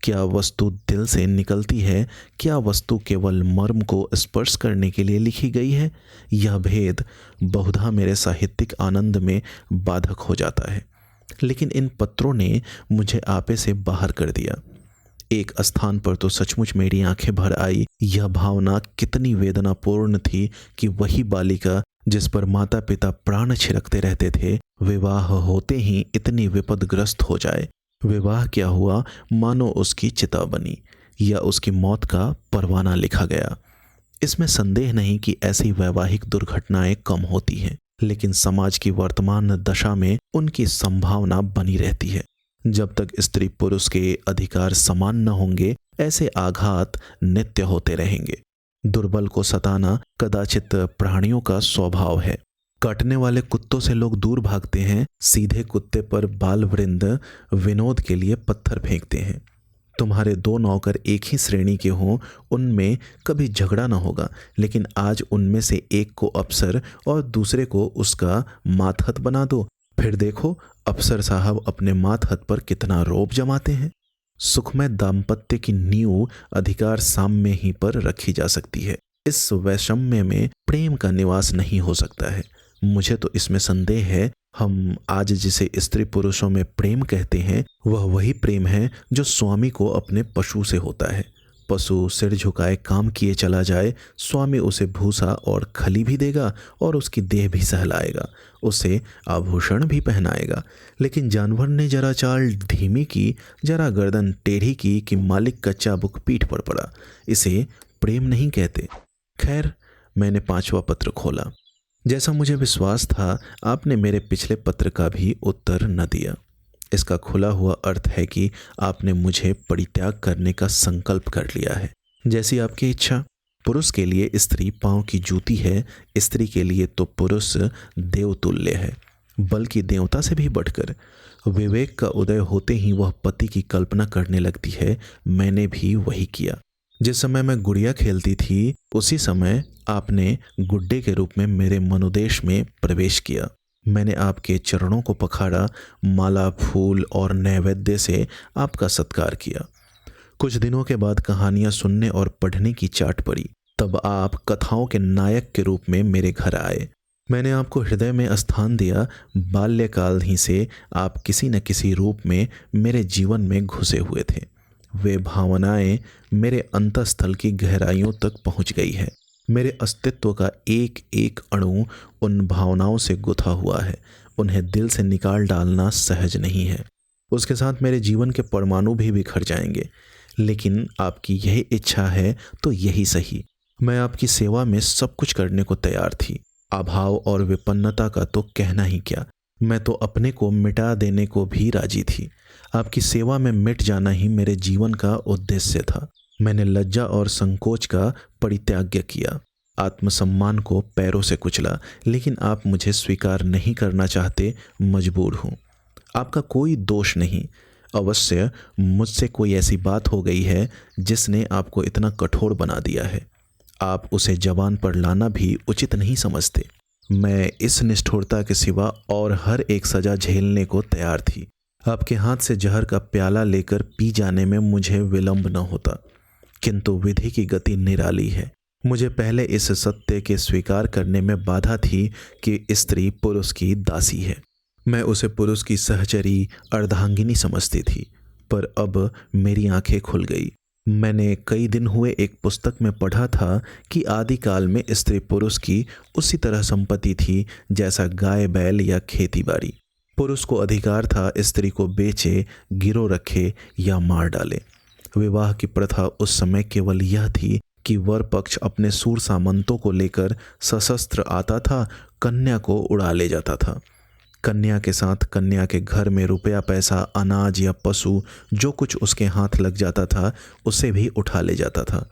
क्या वस्तु दिल से निकलती है? क्या वस्तु केवल मर्म को स्पर्श करने के लिए लिखी गई है? यह भेद बहुधा मेरे साहित्यिक आनंद में बाधक हो जाता है। लेकिन इन पत्रों ने मुझे आपे से बाहर कर दिया। एक स्थान पर तो सचमुच मेरी आंखें भर आई। यह भावना कितनी वेदनापूर्ण थी कि वही बालिका जिस पर माता पिता प्राण छिड़कते रहते थे, विवाह होते ही इतनी विपदग्रस्त हो जाए। विवाह क्या हुआ, मानो उसकी चिता बनी। या उसकी मौत का परवाना लिखा गया। इसमें संदेह नहीं कि ऐसी वैवाहिक दुर्घटनाएं कम होती हैं, लेकिन समाज की वर्तमान दशा में उनकी संभावना बनी रहती है। जब तक स्त्री पुरुष के अधिकार समान न होंगे, ऐसे आघात नित्य होते रहेंगे। दुर्बल को सताना कदाचित प्राणियों का स्वभाव है। काटने वाले कुत्तों से लोग दूर भागते हैं, सीधे कुत्ते पर बाल वृंद विनोद के लिए पत्थर फेंकते हैं। तुम्हारे दो नौकर एक ही श्रेणी के हों, उनमें कभी झगड़ा ना होगा, लेकिन आज उनमें से एक को अफसर और दूसरे को उसका मातहत बना दो, फिर देखो अफसर साहब अपने मातहत पर कितना रौब जमाते हैं। सुखमय दाम्पत्य की नींव अधिकार साम्य ही पर रखी जा सकती है। इस वैषम्य में प्रेम का निवास नहीं हो सकता है। मुझे तो इसमें संदेह है, हम आज जिसे स्त्री पुरुषों में प्रेम कहते हैं, वह वही प्रेम है जो स्वामी को अपने पशु से होता है। पशु सिर झुकाए काम किए चला जाए, स्वामी उसे भूसा और खली भी देगा और उसकी देह भी सहलाएगा, उसे आभूषण भी पहनाएगा। लेकिन जानवर ने जरा चाल धीमी की, जरा गर्दन टेढ़ी की कि मालिक का चाबुक पीठ पर पड़ा। इसे प्रेम नहीं कहते। खैर, मैंने 5वां पत्र खोला। जैसा मुझे विश्वास था, आपने मेरे पिछले पत्र का भी उत्तर न दिया। इसका खुला हुआ अर्थ है कि आपने मुझे परित्याग करने का संकल्प कर लिया है। जैसी आपकी इच्छा। पुरुष के लिए स्त्री पांव की जूती है, स्त्री के लिए तो पुरुष देवतुल्य है, बल्कि देवता से भी बढ़कर। विवेक का उदय होते ही वह पति की कल्पना करने लगती है। मैंने भी वही किया। जिस समय मैं गुड़िया खेलती थी, उसी समय आपने गुड्डे के रूप में मेरे मनोदेश में प्रवेश किया। मैंने आपके चरणों को पखाड़ा, माला, फूल और नैवेद्य से आपका सत्कार किया। कुछ दिनों के बाद कहानियां सुनने और पढ़ने की चाट पड़ी। तब आप कथाओं के नायक के रूप में मेरे घर आए। मैंने आपको हृदय में स्थान दिया। बाल्यकाल ही से आप किसी न किसी रूप में मेरे जीवन में घुसे हुए थे। वे भावनाएं मेरे अंतःस्थल की गहराइयों तक पहुंच गई है। मेरे अस्तित्व का एक एक अणु उन भावनाओं से गुथा हुआ है। उन्हें दिल से निकाल डालना सहज नहीं है। उसके साथ मेरे जीवन के परमाणु भी बिखर जाएंगे। लेकिन आपकी यही इच्छा है तो यही सही। मैं आपकी सेवा में सब कुछ करने को तैयार थी। अभाव और विपन्नता का तो कहना ही क्या। मैं तो अपने को मिटा देने को भी राजी थी। आपकी सेवा में मिट जाना ही मेरे जीवन का उद्देश्य था। मैंने लज्जा और संकोच का परित्याग किया, आत्मसम्मान को पैरों से कुचला, लेकिन आप मुझे स्वीकार नहीं करना चाहते। मजबूर हूँ। आपका कोई दोष नहीं। अवश्य मुझसे कोई ऐसी बात हो गई है जिसने आपको इतना कठोर बना दिया है। आप उसे जबान पर लाना भी उचित नहीं समझते। मैं इस निष्ठुरता के सिवा और हर एक सजा झेलने को तैयार थी। आपके हाथ से जहर का प्याला लेकर पी जाने में मुझे विलंब न होता, किंतु विधि की गति निराली है। मुझे पहले इस सत्य के स्वीकार करने में बाधा थी कि स्त्री पुरुष की दासी है। मैं उसे पुरुष की सहचरी, अर्धांगिनी समझती थी, पर अब मेरी आंखें खुल गई। मैंने कई दिन हुए एक पुस्तक में पढ़ा था कि आदिकाल में स्त्री पुरुष की उसी तरह संपत्ति थी जैसा गाय बैल या खेती बाड़ी। पुरुष को अधिकार था स्त्री को बेचे, गिरो रखे या मार डाले। विवाह की प्रथा उस समय केवल यह थी कि वर पक्ष अपने सूर सामंतों को लेकर सशस्त्र आता था, कन्या को उड़ा ले जाता था। कन्या के साथ कन्या के घर में रुपया पैसा, अनाज या पशु जो कुछ उसके हाथ लग जाता था, उसे भी उठा ले जाता था।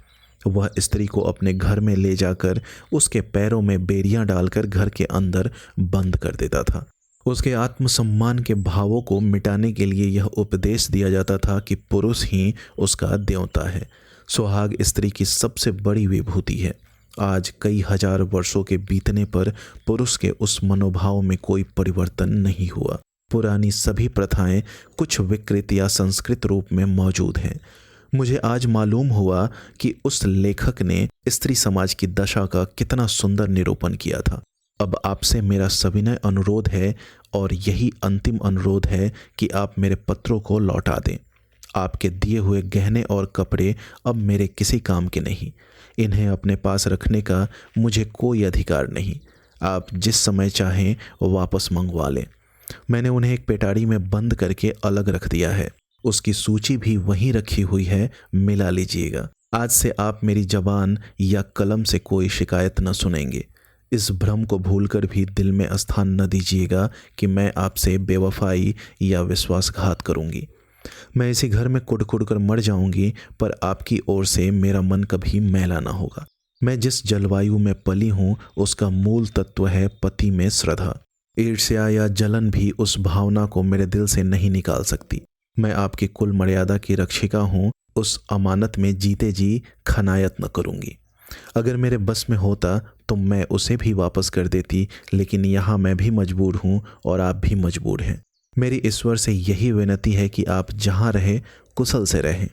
वह स्त्री को अपने घर में ले जाकर उसके पैरों में बेरियां डालकर घर के अंदर बंद कर देता था। उसके आत्मसम्मान के भावों को मिटाने के लिए यह उपदेश दिया जाता था कि पुरुष ही उसका देवता है। सुहाग स्त्री की सबसे बड़ी विभूति है। आज कई हजार वर्षों के बीतने पर पुरुष के उस मनोभाव में कोई परिवर्तन नहीं हुआ। पुरानी सभी प्रथाएं कुछ विकृत या संस्कृत रूप में मौजूद हैं। मुझे आज मालूम हुआ कि उस लेखक ने स्त्री समाज की दशा का कितना सुंदर निरूपण किया था। अब आपसे मेरा सविनय अनुरोध है, और यही अंतिम अनुरोध है, कि आप मेरे पत्रों को लौटा दें। आपके दिए हुए गहने और कपड़े अब मेरे किसी काम के नहीं। इन्हें अपने पास रखने का मुझे कोई अधिकार नहीं। आप जिस समय चाहें वापस मंगवा लें। मैंने उन्हें एक पेटारी में बंद करके अलग रख दिया है। उसकी सूची भी वहीं रखी हुई है, मिला लीजिएगा। आज से आप मेरी जबान या कलम से कोई शिकायत न सुनेंगे। इस भ्रम को भूलकर भी दिल में स्थान न दीजिएगा कि मैं आपसे बेवफाई या विश्वासघात करूंगी। मैं इसी घर में कुढ़ कुढ़ कर मर जाऊंगी, पर आपकी ओर से मेरा मन कभी मैला ना होगा। मैं जिस जलवायु में पली हूँ उसका मूल तत्व है पति में श्रद्धा। ईर्ष्या या जलन भी उस भावना को मेरे दिल से नहीं निकाल सकती। मैं आपकी कुल मर्यादा की रक्षिका हूँ, उस अमानत में जीते जी खनायत न करूँगी। अगर मेरे बस में होता तो मैं उसे भी वापस कर देती, लेकिन यहाँ मैं भी मजबूर हूँ और आप भी मजबूर हैं। मेरी ईश्वर से यही विनती है कि आप जहाँ रहें कुशल से रहें।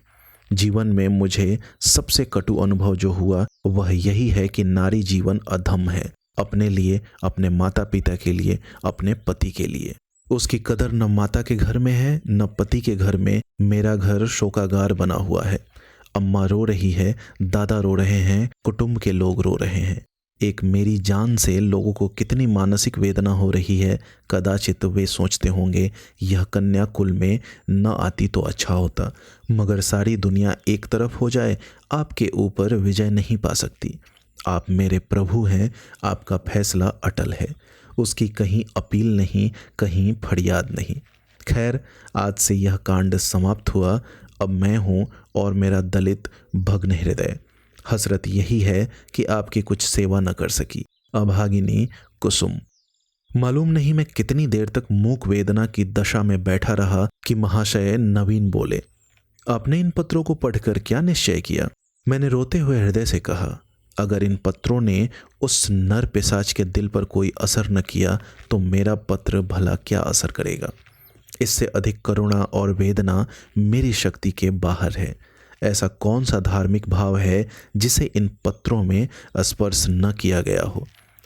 जीवन में मुझे सबसे कटु अनुभव जो हुआ वह यही है कि नारी जीवन अधम है, अपने लिए, अपने माता पिता के लिए, अपने पति के लिए। उसकी कदर न माता के घर में है न पति के घर में। मेरा घर शोकागार बना हुआ है। अम्मा रो रही है, दादा रो रहे हैं, कुटुंब के लोग रो रहे हैं। एक मेरी जान से लोगों को कितनी मानसिक वेदना हो रही है। कदाचित वे सोचते होंगे यह कन्या कुल में न आती तो अच्छा होता, मगर सारी दुनिया एक तरफ हो जाए आपके ऊपर विजय नहीं पा सकती। आप मेरे प्रभु हैं, आपका फैसला अटल है, उसकी कहीं अपील नहीं, कहीं फरियाद नहीं। खैर, आज से यह कांड समाप्त हुआ। अब मैं हूँ और मेरा दलित भग्न हृदय। हसरत यही है कि आपकी कुछ सेवा न कर सकी। अभागिनी कुसुम। मालूम नहीं मैं कितनी देर तक मूक वेदना की दशा में बैठा रहा कि महाशय नवीन बोले, आपने इन पत्रों को पढ़कर क्या निश्चय किया? मैंने रोते हुए हृदय से कहा, अगर इन पत्रों ने उस नर पिशाच के दिल पर कोई असर न किया तो मेरा पत्र भला क्या असर करेगा? इससे अधिक करुणा और वेदना मेरी शक्ति के बाहर है। ऐसा कौन सा धार्मिक भाव है जिसे इन पत्रों में स्पर्श न किया गया हो?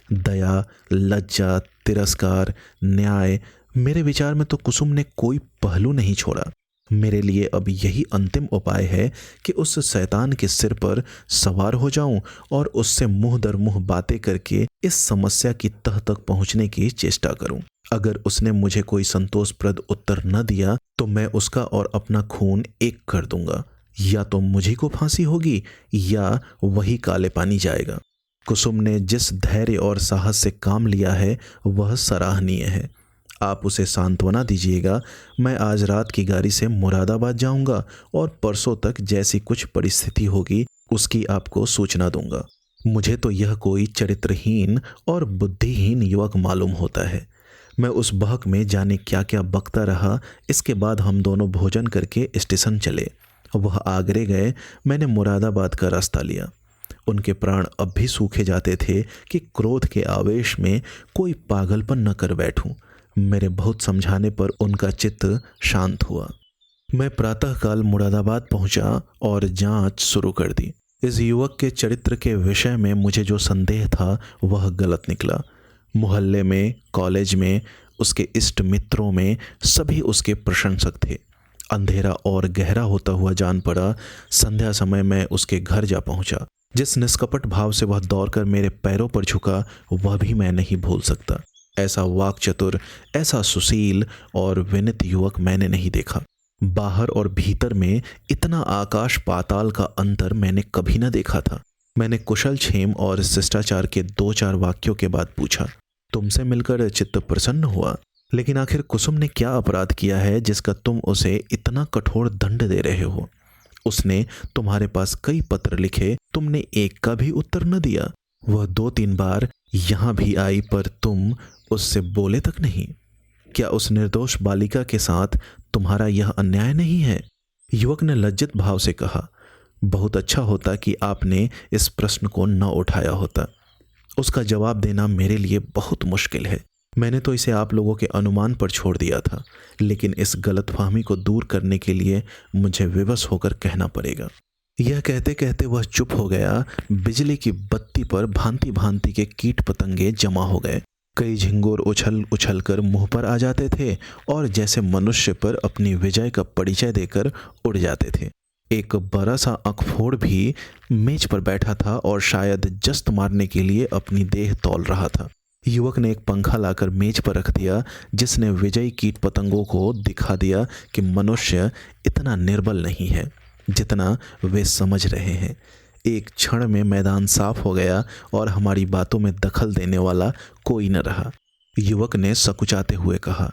दया, लज्जा, तिरस्कार, न्याय, मेरे विचार में तो कुसुम ने कोई पहलू नहीं छोड़ा। मेरे लिए अब यही अंतिम उपाय है कि उस शैतान के सिर पर सवार हो जाऊं और उससे मुंह दर मुंह बातें करके इस समस्या की तह तक पहुंचने की चेष्टा करूं। अगर उसने मुझे कोई संतोषप्रद उत्तर न दिया तो मैं उसका और अपना खून एक कर दूंगा। या तो मुझी को फांसी होगी या वही काले पानी जाएगा। कुसुम ने जिस धैर्य और साहस से काम लिया है वह सराहनीय है। आप उसे सांत्वना दीजिएगा। मैं आज रात की गाड़ी से मुरादाबाद जाऊंगा और परसों तक जैसी कुछ परिस्थिति होगी उसकी आपको सूचना दूंगा। मुझे तो यह कोई चरित्रहीन और बुद्धिहीन युवक मालूम होता है। मैं उस बहक में जाने क्या क्या बकता रहा। इसके बाद हम दोनों भोजन करके स्टेशन चले। वह आगरे गए, मैंने मुरादाबाद का रास्ता लिया। उनके प्राण अब भी सूखे जाते थे कि क्रोध के आवेश में कोई पागलपन न कर बैठूं। मेरे बहुत समझाने पर उनका चित्त शांत हुआ। मैं प्रातःकाल मुरादाबाद पहुंचा और जांच शुरू कर दी। इस युवक के चरित्र के विषय में मुझे जो संदेह था वह गलत निकला। मोहल्ले में, कॉलेज में, उसके इष्ट मित्रों में सभी उसके प्रशंसक थे। अंधेरा और गहरा होता हुआ जान पड़ा। संध्या समय मैं उसके घर जा पहुंचा। जिस निष्कपट भाव से वह दौड़कर मेरे पैरों पर झुका वह भी मैं नहीं भूल सकता। ऐसा वाक चतुर, ऐसा सुशील और विनित युवक मैंने नहीं देखा। बाहर और भीतर में इतना आकाश पाताल का अंतर मैंने कभी न देखा था। मैंने कुशल क्षेम और शिष्टाचार के 2-4 वाक्यों के बाद पूछा, तुमसे मिलकर चित्त प्रसन्न हुआ, लेकिन आखिर कुसुम ने क्या अपराध किया है जिसका तुम उसे इतना कठोर दंड दे रहे हो? उसने तुम्हारे पास कई पत्र लिखे, तुमने एक का भी उत्तर न दिया। वह 2-3 बार यहाँ भी आई पर तुम उससे बोले तक नहीं। क्या उस निर्दोष बालिका के साथ तुम्हारा यह अन्याय नहीं है? युवक ने लज्जित भाव से कहा, बहुत अच्छा होता कि आपने इस प्रश्न को न उठाया होता। उसका जवाब देना मेरे लिए बहुत मुश्किल है। मैंने तो इसे आप लोगों के अनुमान पर छोड़ दिया था, लेकिन इस गलतफहमी को दूर करने के लिए मुझे विवश होकर कहना पड़ेगा। यह कहते कहते वह चुप हो गया। बिजली की बत्ती पर भांति भांति के कीट पतंगे जमा हो गए। कई झिंगुर उछल उछल कर मुंह पर आ जाते थे और जैसे मनुष्य पर अपनी विजय का परिचय देकर उड़ जाते थे। एक बड़ा सा अकफोड़ भी मेज पर बैठा था और शायद जस्त मारने के लिए अपनी देह तौल रहा था। युवक ने एक पंखा लाकर मेज पर रख दिया, जिसने विजयी कीट पतंगों को दिखा दिया कि मनुष्य इतना निर्बल नहीं है जितना वे समझ रहे हैं। एक क्षण में मैदान साफ हो गया और हमारी बातों में दखल देने वाला कोई न रहा। युवक ने सकुचाते हुए कहा,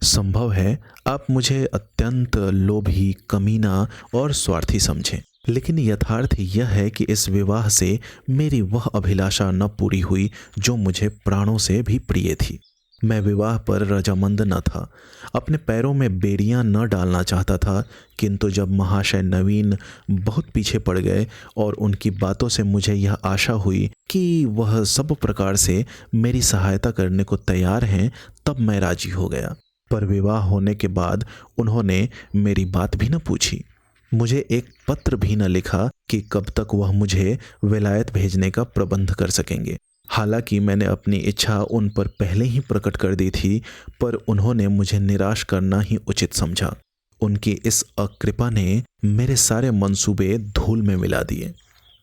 संभव है आप मुझे अत्यंत लोभी, कमीना और स्वार्थी समझें, लेकिन यथार्थ यह है कि इस विवाह से मेरी वह अभिलाषा न पूरी हुई जो मुझे प्राणों से भी प्रिय थी। मैं विवाह पर रजामंद न था, अपने पैरों में बेड़ियां न डालना चाहता था, किंतु जब महाशय नवीन बहुत पीछे पड़ गए और उनकी बातों से मुझे यह आशा हुई कि वह सब प्रकार से मेरी सहायता करने को तैयार हैं, तब मैं राजी हो गया। पर विवाह होने के बाद उन्होंने मेरी बात भी न पूछी, मुझे एक पत्र भी न लिखा कि कब तक वह मुझे विलायत भेजने का प्रबंध कर सकेंगे। हालांकि मैंने अपनी इच्छा उन पर पहले ही प्रकट कर दी थी, पर उन्होंने मुझे निराश करना ही उचित समझा। उनकी इस अकृपा ने मेरे सारे मंसूबे धूल में मिला दिए।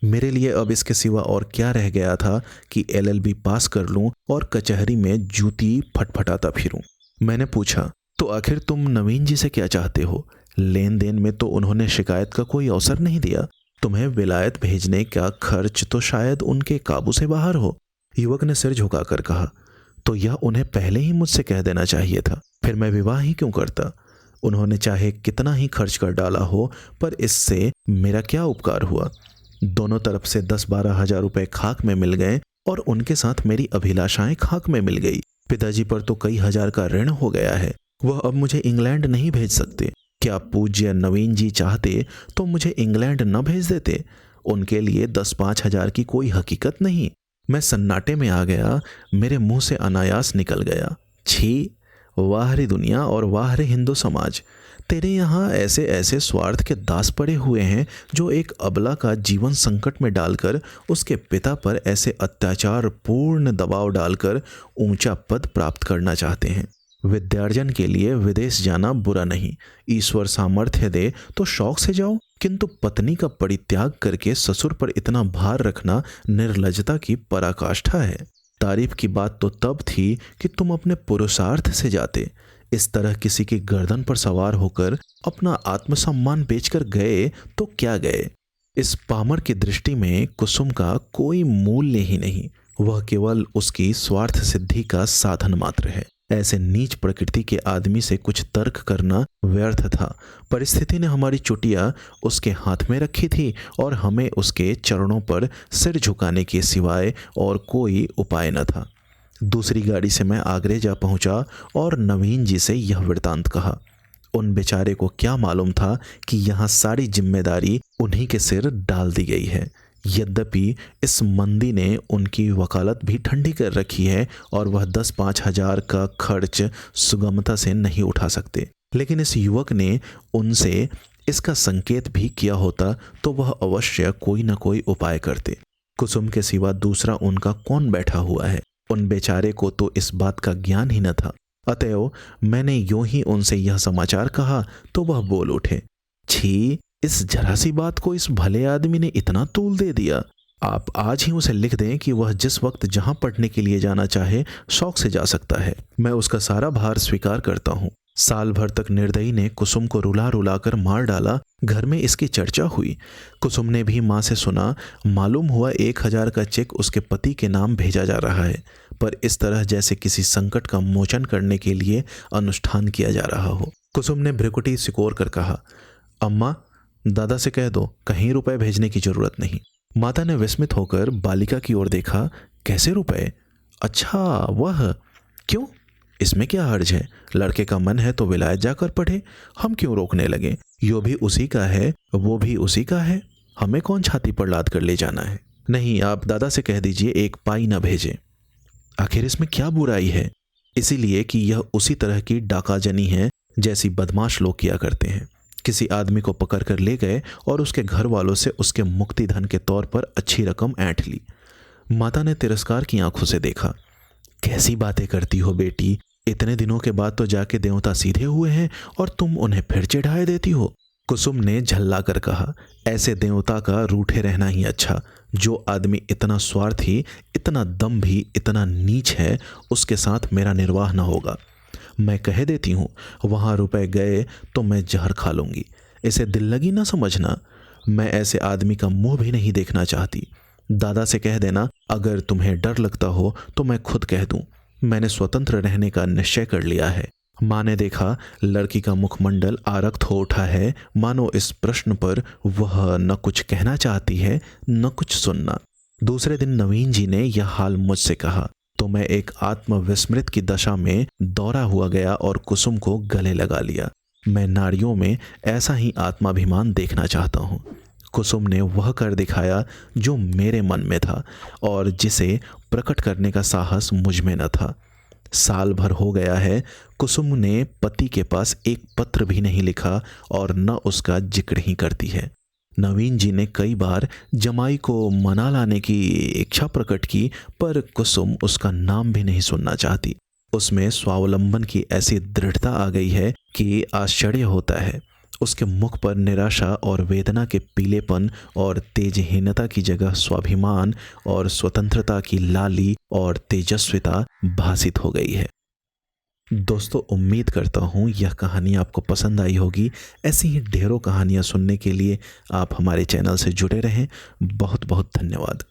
मेरे लिए अब इसके सिवा और क्या रह गया था कि LLB पास कर लूं और कचहरी में जूती फटफटाता फिरूं। मैंने पूछा, तो आखिर तुम नवीन जी से क्या चाहते हो? लेन देन में तो उन्होंने शिकायत का कोई अवसर नहीं दिया। तुम्हें विलायत भेजने का खर्च तो शायद उनके काबू से बाहर हो। युवक ने सिर झुकाकर कहा, तो यह उन्हें पहले ही मुझसे कह देना चाहिए था, फिर मैं विवाह ही क्यों करता? उन्होंने चाहे कितना ही खर्च कर डाला हो, पर इससे मेरा क्या उपकार हुआ? दोनों तरफ से 10-12 हजार रुपए खाक में मिल गए और उनके साथ मेरी अभिलाषाएं खाक में मिल गई। पिताजी पर तो कई हजार का ऋण हो गया है, वह अब मुझे इंग्लैंड नहीं भेज सकते। क्या पूज्य नवीन जी चाहते तो मुझे इंग्लैंड न भेज देते? उनके लिए 10-5 हजार की कोई हकीकत नहीं। मैं सन्नाटे में आ गया, मेरे मुंह से अनायास निकल गया, छी, वाह रे दुनिया और वाह रे हिंदू समाज। तेरे यहाँ ऐसे ऐसे स्वार्थ के दास पड़े हुए हैं जो एक अबला का जीवन संकट में डालकर उसके पिता पर ऐसे अत्याचार पूर्ण दबाव डालकर ऊंचा पद प्राप्त करना चाहते हैं। विद्यार्जन के लिए विदेश जाना बुरा नहीं, ईश्वर सामर्थ्य दे तो शौक से जाओ, किंतु पत्नी का परित्याग करके ससुर पर इतना भार रखना निर्लजता की पराकाष्ठा है। तारीफ की बात तो तब थी कि तुम अपने पुरुषार्थ से जाते। इस तरह किसी की गर्दन पर सवार होकर अपना आत्मसम्मान बेचकर गए तो क्या गए? इस पामर की दृष्टि में कुसुम का कोई मूल्य ही नहीं, वह केवल उसकी स्वार्थ सिद्धि का साधन मात्र है। ऐसे नीच प्रकृति के आदमी से कुछ तर्क करना व्यर्थ था। परिस्थिति ने हमारी चुटिया उसके हाथ में रखी थी और हमें उसके चरणों पर सिर झुकाने के सिवाय और कोई उपाय न था। दूसरी गाड़ी से मैं आगरे जा पहुंचा और नवीन जी से यह वृतांत कहा। उन बेचारे को क्या मालूम था कि यहाँ सारी जिम्मेदारी उन्हीं के सिर डाल दी गई है। यद्यपि इस मंदी ने उनकी वकालत भी ठंडी कर रखी है और वह 10-5 हजार का खर्च सुगमता से नहीं उठा सकते, लेकिन इस युवक ने उनसे इसका संकेत भी किया होता तो वह अवश्य कोई न कोई उपाय करते। कुसुम के सिवा दूसरा उनका कौन बैठा हुआ है? उन बेचारे को तो इस बात का ज्ञान ही न था। अतएव मैंने यूं ही उनसे यह समाचार कहा तो वह बोल उठे, छी, इस जरा सी बात को इस भले आदमी ने इतना तूल दे दिया। आप आज ही उसे लिख दें कि वह जिस वक्त जहां पढ़ने के लिए जाना चाहे शौक से जा सकता है। मैं उसका सारा भार स्वीकार करता हूँ। साल भर तक निर्दयी ने कुसुम को रुला रुला कर मार डाला। घर में इसकी चर्चा हुई। कुसुम ने भी माँ से सुना। मालूम हुआ 1000 का चेक उसके पति के नाम भेजा जा रहा है, पर इस तरह जैसे किसी संकट का मोचन करने के लिए अनुष्ठान किया जा रहा हो। कुसुम ने भ्रिकुटी सिकोड़ कर कहा, अम्मा, दादा से कह दो कहीं रुपए भेजने की जरूरत नहीं। माता ने विस्मित होकर बालिका की ओर देखा। कैसे रुपए? अच्छा, वह क्यों? इसमें क्या हर्ज है? लड़के का मन है तो विलायत जाकर पढ़े, हम क्यों रोकने लगे? यो भी उसी का है, वो भी उसी का है, हमें कौन छाती पर लाद कर ले जाना है? नहीं, आप दादा से कह दीजिए 1 पाई न भेजे। आखिर इसमें क्या बुराई है? इसीलिए कि यह उसी तरह की डाकाजनी है जैसी बदमाश लोग किया करते हैं। किसी आदमी को पकड़ कर ले गए और उसके घर वालों से उसके मुक्ति धन के तौर पर अच्छी रकम ऐंठ ली। माता ने तिरस्कार की आंखों से देखा। कैसी बातें करती हो बेटी, इतने दिनों के बाद तो जाके देवता सीधे हुए हैं और तुम उन्हें फिर चिढ़ाए देती हो। कुसुम ने झल्ला कर कहा, ऐसे देवता का रूठे रहना ही अच्छा। जो आदमी इतना स्वार्थी, इतना दम्भी, इतना नीच है, उसके साथ मेरा निर्वाह न होगा। मैं कह देती हूँ, वहाँ रुपए गए तो मैं जहर खा लूँगी। इसे दिल लगी ना समझना। मैं ऐसे आदमी का मुंह भी नहीं देखना चाहती। दादा से कह देना, अगर तुम्हें डर लगता हो तो मैं खुद कह दूं। मैंने स्वतंत्र रहने का निश्चय कर लिया है। माँ ने देखा लड़की का मुखमंडल आरक्त हो उठा है, मानो इस प्रश्न पर वह न कुछ कहना चाहती है न कुछ सुनना। दूसरे दिन नवीन जी ने यह हाल मुझसे कहा तो मैं एक आत्मविस्मृत की दशा में दौड़ा हुआ गया और कुसुम को गले लगा लिया। मैं नारियों में ऐसा ही आत्माभिमान देखना चाहता हूँ। कुसुम ने वह कर दिखाया जो मेरे मन में था और जिसे प्रकट करने का साहस मुझ में न था। साल भर हो गया है, कुसुम ने पति के पास एक पत्र भी नहीं लिखा और न उसका जिक्र ही करती है। नवीन जी ने कई बार जमाई को मना लाने की इच्छा प्रकट की, पर कुसुम उसका नाम भी नहीं सुनना चाहती। उसमें स्वावलंबन की ऐसी दृढ़ता आ गई है कि आश्चर्य होता है। उसके मुख पर निराशा और वेदना के पीलेपन और तेजहीनता की जगह स्वाभिमान और स्वतंत्रता की लाली और तेजस्विता भासित हो गई है। दोस्तों, उम्मीद करता हूँ यह कहानी आपको पसंद आई होगी। ऐसी ही ढेरों कहानियाँ सुनने के लिए आप हमारे चैनल से जुड़े रहें। बहुत बहुत धन्यवाद।